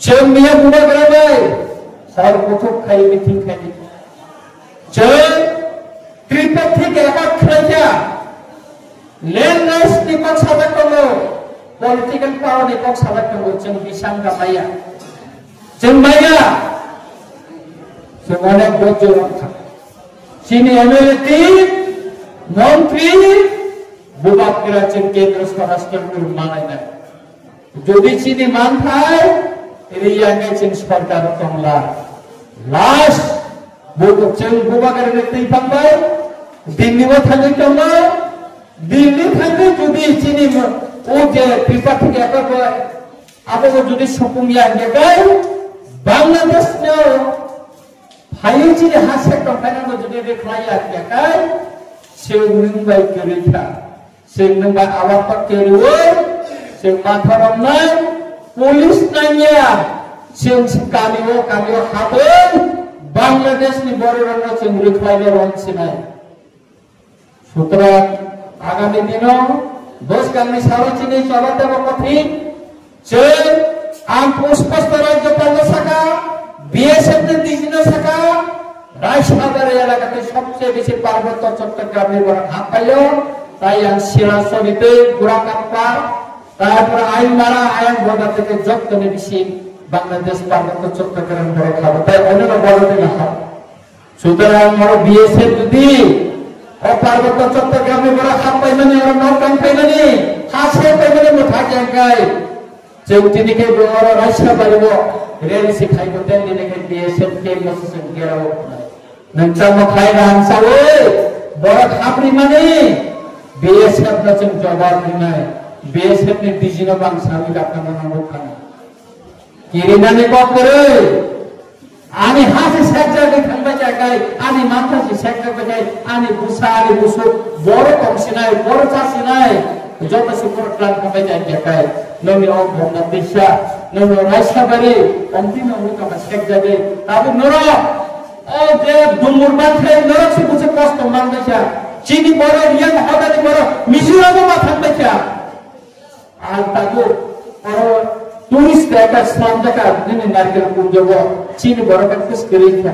जों मिया बुबा ग्राबाय सार गथ' खाय मिथिं खाय जों त्रिपाठिक एकक खायजा लेन राइस निकट सादाक दङ पलिटिकल पावर निकट सादाक दङ जों बिसां गामाया जों माया जों अनेक बजर चीनी एमएलए मंत्री बुबाकरा जों केंद्र स्वराष्ट्र मानायनाय যদি चीनी मानथाय रियाङै जों सरकार दंला लास्ट जों बुबाकरा थैफांबाय दिल्लीआव थाङै दङ दिल्ली थाङै जुदि चीनी ओ जे त्रिपाठिक एकक आबो जुदि सुफुंया गेगाय बांलादेशनियाव फायै चीनी हा सेक्टर फायनांगौ जुदि रेख्लाया गेगाय जों नोंबाय गोरैखा जों नोंबाय आबाद केरुवै जों माथारामनाय पुलिस नाया जों गामियाव हाबो बांलादेशनि बर'राव जों रेख्लायनो रनसिनाय सुतरां आगामी दिनाव दस गामि साराचिनि चलातेबो कठिन जों आं स्पष्ट राज्यपाल साका बीएसएफ ने दिजिनो साका रायसागर एलाकाते सबसे बेশি पार्वत्य चट्टग्रामेर बड़ा हापायो তাই आं सिरासरिते गुराकाप्पा তারপর আইনমারা আইন বর্ডার থেকে যত্নে বেশি বাংলাদেশ পার্বত্য চট্টগ্রাম বড় খাবো তাই অন্য বড় দিন খাবো সুতরাং আমার বিএসএফ যদি পার্বত্য চট্টগ্রামে বড় খাপ পাইমানে আর নৌকান পাইমানে হাসে পাইমানে মুঠা জায়গায় চৌতিনিকে বড় রাইসা পাইব রেল শিখাইব তেন দিনকে বিএসএফ কে মসসেন গেরাও নঞ্চাম খায়রা হানসাওয়ে বড় খাপরি মানে বিএসএফ না जों জবাব দিনাই বিএসএফ ने दिजिनो बांसावि गाबना नांगौ खाना किरिनानि ककरे आनि हासे सेक्टर थांबाय जागाय आनि माथासे सेक्टर बाय आनि बुसा आनि बुसु बर कमसिनाय बर चासिनाय जत सुपर प्लान थांबाय जागाय नोंनि अ भंना दिशा नोंनि रायसाबारि अन्तिम मुका सेक्टर जागे ताबो नर ओ जे दुमुर बाथै नर सिबुसे कष्ट मानबायसा चीनी बर रियां हादानि बर मिजोरामो मा थांबायसा আর তাকে টুরিস্ট একটা স্থান দেখা দিনে নারকেল পুজো চীন বড় কাছে করেছে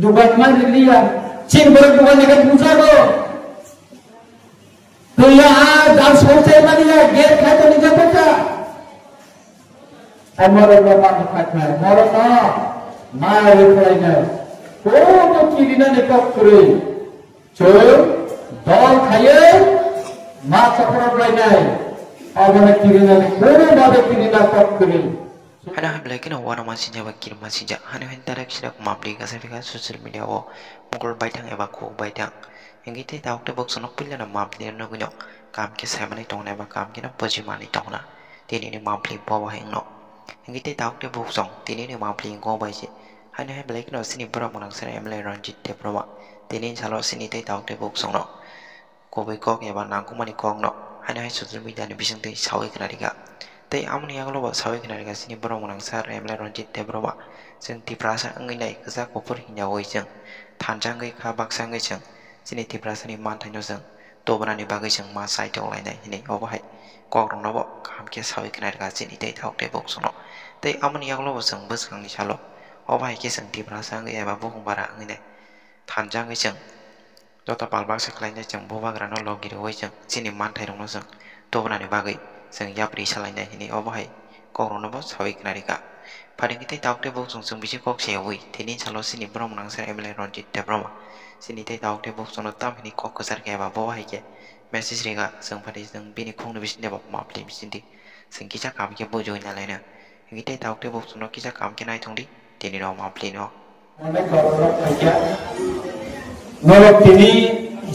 দুবাই মানে লিয়া চীন বড় দুবাই থেকে বুঝাবো তো ইয়া যার সৌচে মানে গের খাইতে নিজে পয়সা আমার বাবা খায় মর না মায়ের পড়াই না কোন কিরিনা নেটক করে চোর দল খাইয়ে মা চক্র পড়াই নাই Abang kirina ni kore bade kirina kap kiri. Hana hamlai kena wana masih jawa kiri masih jah. Hana hentara kisah kumabli kasar dekat sosial media wo mukul baitang eba ko baitang. Yang kita tahu kita box sonok pilih nama mabli na gunyok. Kam ke saya mana itong nama kam kita pejimani itong na. Tini ni mabli bawa yang no. Yang kita tahu kita box song. Tini ni mabli yang ko baik. Hana hamlai kena sini berapa orang sana hamlai ranjit te berapa. Tini kalau sini kita tahu kita box song no. Ko baik kok eba nangku mani kong no. Hanya hai sosial media ni bising tei sawi kena diga. Tei amun yang lo sawi kena diga sini berong menang sar emle ranjit te berwa. Sing ti prasa engai nai kesa kopur hingga woi jeng. Tanjang gai ka baksa ngai jeng. Sini ti prasa ni mantai no jeng. To berani bagai jeng ma sai te olai nai ini obo hai. Kok rong no bo kam ke sawi kena diga sini tei tauk te bok sono. Tei amun yang lo jeng bus kang ni chalo. Obo hai ke sing ti prasa ngai eba bokong bara engai nai. Tanjang ngai jeng. Jota palbak sekelainya jeng boba grano logi doi jeng sini mantai dong jeng to bana ni bagai jeng yapri salainya ini obahai kok rono bos sawi kenarika pada kita tahu te bok sung bisi kok sewi tini salo sini brom nang ser emle ronjit te brom sini te tahu te bok sono tam ini kok kesar ke ba bawahai ke message riga jeng pada jeng bini kong ni bisi ne bok mapli bisi di jeng kita kam ke bojo nya lainnya kita tahu te bok sono kita kam ke nai thong di tini no mapli no Nolok tini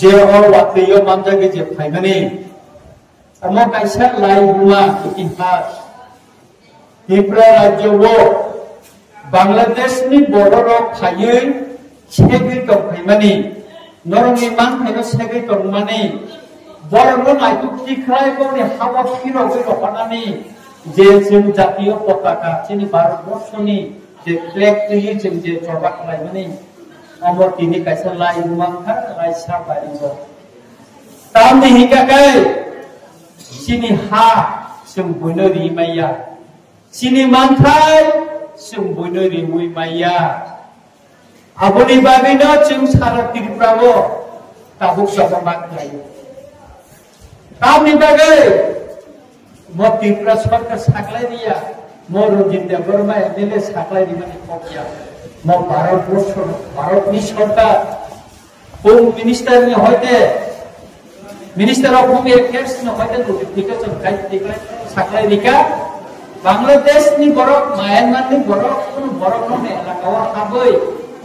je or waktu manja ke je faimani, amo kaisa lai bunga itihas. Hipra rajya wo Bangladesh ni borok faye segi kau faimani, norong iman fayo segi kau mani, borok itu tikrai kau ni hawa kiro kau panani, je sim jatiyo potaka, sini baru borsoni, je flag tu ye je coba faimani. Amor kini kaisa lai rumang har raisa bariso tam ni hingga kai sini ha sempurna di maya sini mantai जों बयनो रिमुइ माइया आबोनि बागैनो जों सारा त्रिपुराबो Tabuk सभा खालायो ताबनि बागै म त्रिपुरा सरकार साख्लाय दिया म रजिन्द्र बर्मा एमएलए साख्लाय दिमानि कपिया म भारतनि सरकार होम मिनिस्टर ने होते मिनिस्टर ऑफ होम अफेयर्स ने होते नोटिफिकेशन काय दिखलाय साख्लाय दिका बांग्लादेश नि बरफ म्यांमार नि बरफ कुन बरफ ने एलाकाव हाबै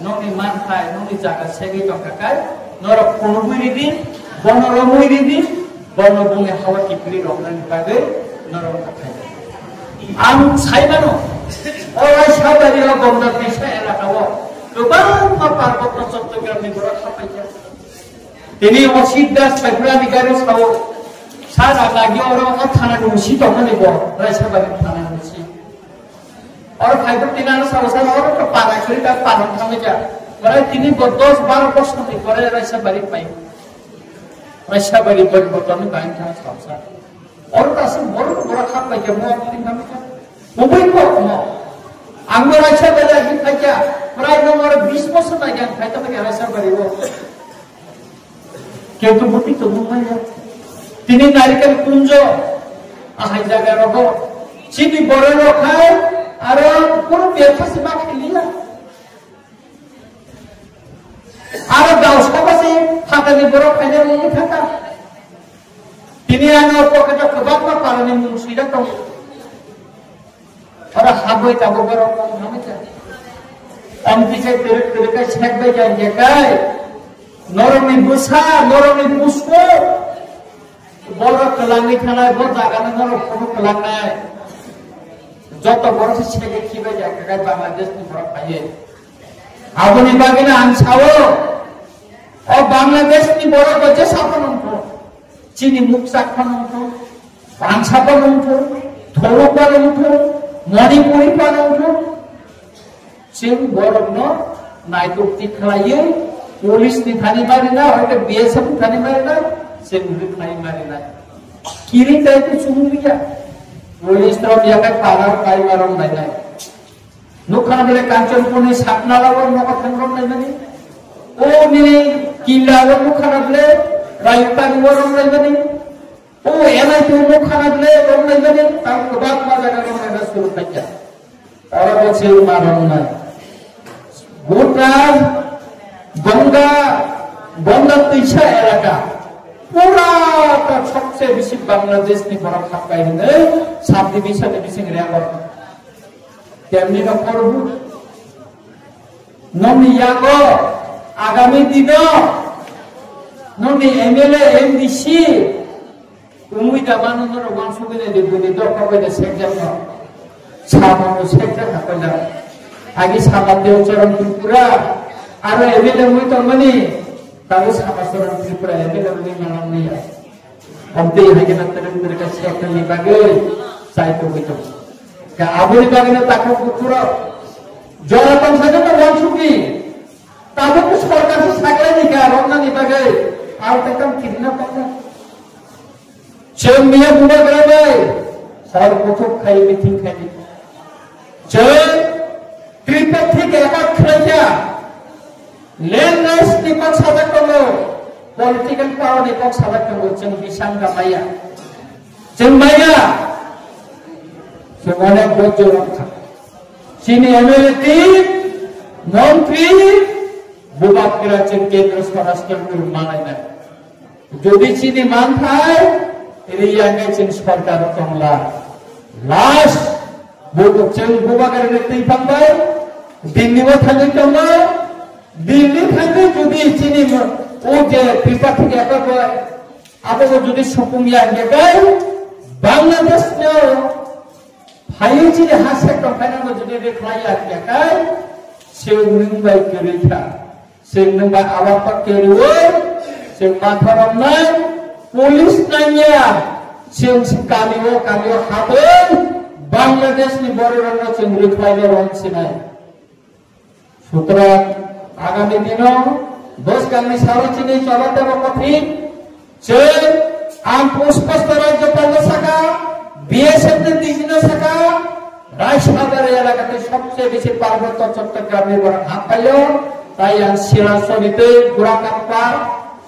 ननि मानथाय ननि जागा सेगै दंखाय नर कोनबुरि दिन बनरमुरि दिन बनबुंगे हावा किप्रि रंनानि बागै नरम थाखाय आं साइमानो अराय साबारियाव गंगा दैसा एलाकाव गोबां पार्बत्य चट्टग्रामनि बरफ थाफायजा दिनै असिदा साइफ्रानि गारि साव सारा लागि अर थाना दुसि दंनि ब रायसाबारि थाना दुसि और फाइबर दिनानो सावसा और पाराखरि दा पारन थामेजा बराय दिनै 10-12 बছरनि परे रायसाबारि पाइ रायसाबारि बरबतन गाइन था सावसा और दासिम बरफ खापायजा म आंनि थामेजा बबे को आंबो रायसाबारि आगि फाइजा प्राय नम्बर 20 बছর नागिन फाइता फाइजा रायसाबारि वो केतु बुति तो मुमाया তিনি নারিকেল কুঞ্জ আহাই জায়গা রব চিনি বড় রখায় আর কোন ব্যবসা সেবা খেলিয়া আর দাউসাবাসে ফাটানি বড় খাইলে রঙে থাকা তিনি আনো পকেটে কবাক পারনি মুসিরা তো আর হাবই তাবো বড় কম নামেছে আমি পিছে তেরে তেরে কাছে ছেকবে যাই জায়গায় নরমি বুসা নরমি পুষ্প বড় কলাঙ্গি থানায় বড় জায়গায় বড় কোনো কলাঙ্গায় যত বড় ছেলে খিবে জায়গায় বাংলাদেশ নি বড় পাইয়ে আবনি বাগিনা আনসাও ও বাংলাদেশ নি বড় গজে সাপনন্ত চিনি মুখ সাপনন্ত আনসাপনন্ত ধরপনন্ত মণিপুরি পনন্ত চিন বড় ন নাইতুক্তি খাইয়ে পুলিশ নি থানি মারিনা হয়তো বিএসএফ থানি মারিনা से मुझे खाई मारे ना किरी ताई तो चुन लिया पुलिस तो दिया का पारा खाई मारम नहीं ना नुखान बले कांचन पुनी सापना लावर नका थंगरम नहीं बनी ओ मेरे किला वो नुखान बले रायुता निवरम नहीं बनी ओ एना तो नुखान बले रम नहीं बनी ताऊ कबाब माजा का रम नहीं शुरू किया और वो से मारम ना भूटान गंगा तीछा इलाका पूरा का सबसे बेसी बांग्लादेश नि बरफ खापाइने सात डिभिजन बिसिङ रेगर तेमनि का परबु ननि यागो आगामी दिन ननि एमएलए एमडीसी उमुइ दामानो न रवान सुबिने दिबुनि दखबायदा सेक्टर सामानो सेक्टर खापाइला आगि सामादेव चरण त्रिपुरा आरो एमएलए मुइ तमनि ताबो सामासरन त्रिपुरा एमएलए नि मानम नि हमते हागिना तेरे का सेक्टर नि बागै साइतो बितो का आबुनि बागैना ताको पुरा जरातन साजन वंशुकी ताबो को सरकार से सागले नि का रमना नि बागै आउ तकम कितना पक्का चेमिया बुना गरे सर कोथो खाइ मिथिं खाइ जे त्रिपथी के एका खैया लेनलेस निपक साधक करो पॉलिटिकल पावर निपक साधक करो जों बिसां गामाया जों माया जोंने गोजो रखा चीनी एमएलए टीम मंत्री बुबाक किरा जों केंद्र स्वराष्ट्र मानायना যদি चीनी मान थाय रियांगे जों सरकार तंला लास्ट बुबो जों बुबाकर नेतै फांबाय दिल्लीबो थाङै दंबो दिल्ली थाङै जुदि चीनी ओ जे त्रिपाठी एका आबो जुदि सुपुंगिया गेगाय बांग्लादेश ने फाइ चीनी हासे दंखायना जुदि रेखलाया गेगाय जों नोंबाय केरिखा जों नोंबाय आबाद केरिवो जों माथारमनाय पुलिस नाया जों गामियाव हाबै बांग्लादेशनि बर'रानो जों रेखलायनो रंसिनाय সুতরাং আগামী দিনও 10 গামী সারচিনি চলাতে কঠিন যে আম পুষ্পস্ত রাজ্য পাল্লা শাখা বিএসএফ নি দিজিনা শাখা রায়সাগরের এলাকাতে সবচেয়ে বেশি পার্বত্য চট্টগ্রামের বড় হাত পাইল। তাই শিলাচরিতে গোড়াকাপ্পা,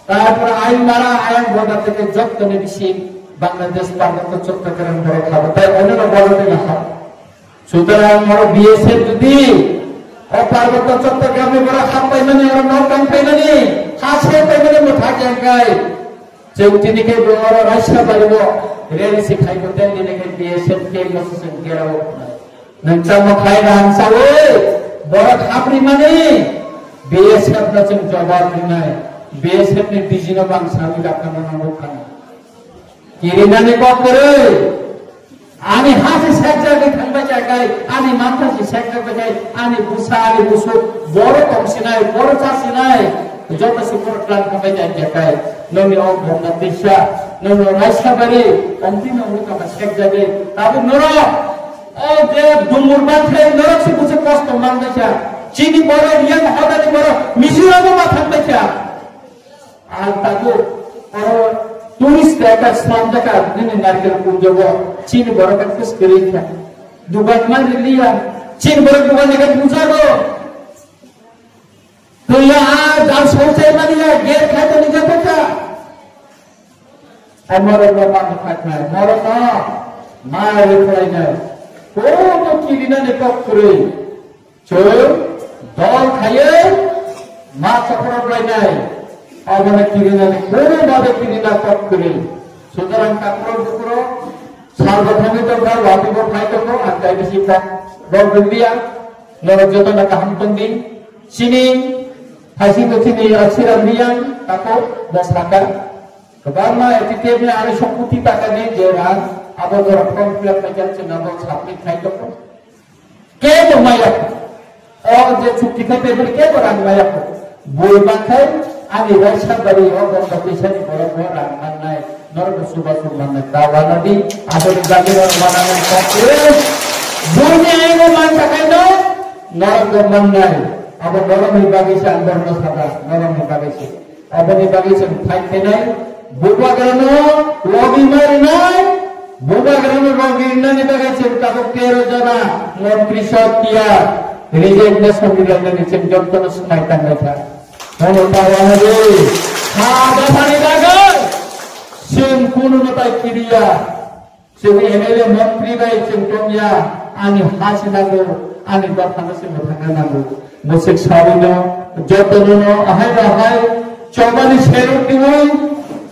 তারপরে আইনমারা আইন বর্ডার থেকে যত্নে বেশি বাংলাদেশ পার্বত্য চট্টগ্রাম বড় খাবো, তাই অন্যান্য বড়তে না খাবো। সুতরাং বড় বিএসএফ যদি পার্বত্য চট্টগ্রামে বড় খাপ পাই মানে ওরা নৌকান পাই মানে হাসে পাই মানে থাকে একাই চৌতিনিকে বড় রাইসা পারিব রেলসি খাইব তেল দিনকে বিএসএফ কে মসসেন গেরাও নঞ্চাম খাই রান সালে বড় খাপরি মানে বিএসএফ না চং জবাব দিনাই বিএসএফ ने डिजिनो बांग सामी आपका नाम खाना किरिनाने को करे आने हाथ से सेक्टर के खंबा जाए आने माथा से सेक्टर पे जाए आने बुसा आने बुसो बड़ो कमसिनाय बड़ो चासिनाय जो तो सुपर प्लान खंबा जाए नमी और भोंगा दिशा नमी राइसा बरे अंतिम में का सेक्टर जाए तब नरो ओ जे दुमुरबान थे नरो से कुछ कष्ट मान देचा चीनी बड़ो यंग हदानी बड़ो मिजोरम में माथा देचा आज तक और टूरिस्ट का स्नान का दिन नारकेल पूजो वो चीन बड़ा का किस करें क्या दुकान मान लिया चीन बड़ा दुकान लेकर पूजा को तो यहाँ जब सोचे मानिया गेर खाए तो नहीं जाता हमारे लोग मार खाते हैं हमारे ना मार लेकर ना कोई तो किरीना निकाल करे चोर दौड़ खाए मार चक्कर लेना अबने किरिना ने कोने बाबे किरिना कप करे सुतरां काकरो दुकरो सार्वभौमिक का वापी को फाइट को अंताई बेसी का रोड बिया नरो जतो ना काम तंदी सिनी फासी को सिनी अक्षर बियां ताको 10 টাকা कबारमा एटीटीएफ में आरे 100 টাকা ने जेरा अब तो रकम फिलअप में चलছে না বল ছাপনি ফাইট को के तो माया और जे छुट्टी खाते बोले के बरान माया को बोल बाखाय आगे राइसा बड़ी हो बंदा पेशा नहीं बड़ा बड़ा रामन नहीं नर्क सुबह सुबह में दावा नदी आधे जागे और माना में काटे दुनिया है वो मान सके ना नर्क मन नहीं अब नरम ही बागी से अंदर न सका नरम ही बागी से अब नहीं बागी से फाइट नहीं बुबा करनो लॉबी मार नहीं बुबा करनो लॉबी नहीं बागी से तब 13 जना मंत्री शॉट किया रिजेक्ट ने संविधान ने नीचे जब तो सुनाई करना था Kalau tahu lagi, ada hari dagang, sim kuno natai kiriya, sim MLA menteri baik sim tomya, ani hasil nago, ani bapak sim bapak nago, musik sawino, jodohno, ahai, coba di share diwoi,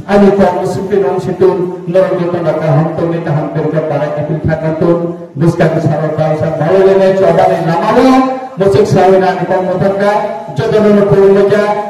ani kau musik pinong situ, nol jodoh nak hantu kita hampir ke para kepil kantor, buskan sahabat bahasa, malu lene coba di nama lo, musik sawino ani kau motor ka, jodohno puluh aja.